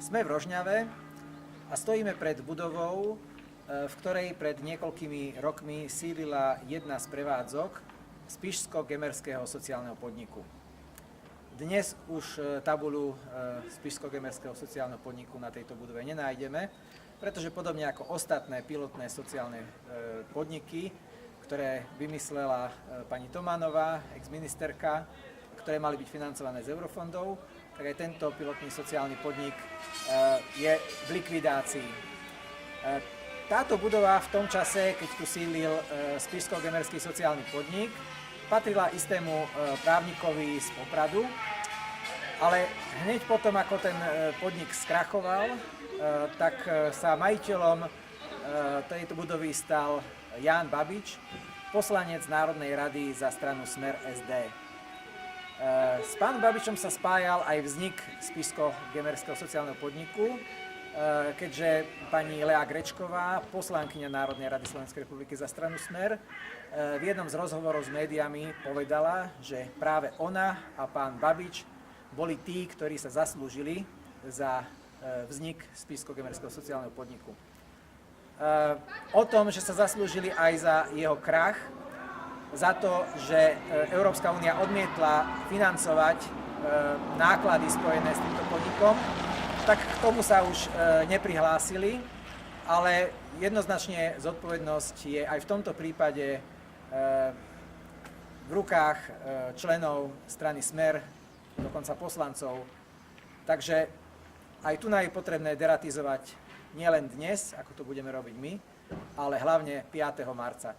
Sme v Rožňave a stojíme pred budovou, v ktorej pred niekoľkými rokmi sídlila jedna z prevádzok Spišsko-Gemerského sociálneho podniku. Dnes už tabuľu Spišsko-Gemerského sociálneho podniku na tejto budove nenájdeme, pretože podobne ako ostatné pilotné sociálne podniky, ktoré vymyslela pani Tomanová, ex-ministerka, ktoré mali byť financované z eurofondov, tak aj tento pilotný sociálny podnik je v likvidácii. Táto budova v tom čase, keď tu sídlil Spišsko-Gemerský sociálny podnik, patrila istému právnikovi z Popradu, ale hneď potom, ako ten podnik skrachoval, tak sa majiteľom tejto budovy stal Ján Babič, poslanec Národnej rady za stranu Smer SD. S pánom Babičom sa spájal aj vznik Spišsko-Gemerského sociálneho podniku, keďže pani Lea Grečková, poslankyňa Národnej rady Slovenskej republiky za stranu Smer, v jednom z rozhovorov s médiami povedala, že práve ona a pán Babič boli tí, ktorí sa zaslúžili za vznik Spišsko-Gemerského sociálneho podniku. O tom, že sa zaslúžili aj za jeho krach, za to, že Európska únia odmietla financovať náklady spojené s týmto podnikom, tak k tomu sa už neprihlásili, ale jednoznačne zodpovednosť je aj v tomto prípade v rukách členov strany Smer, dokonca poslancov. Takže aj tu je potrebné deratizovať nielen dnes, ako to budeme robiť my, ale hlavne 5. marca.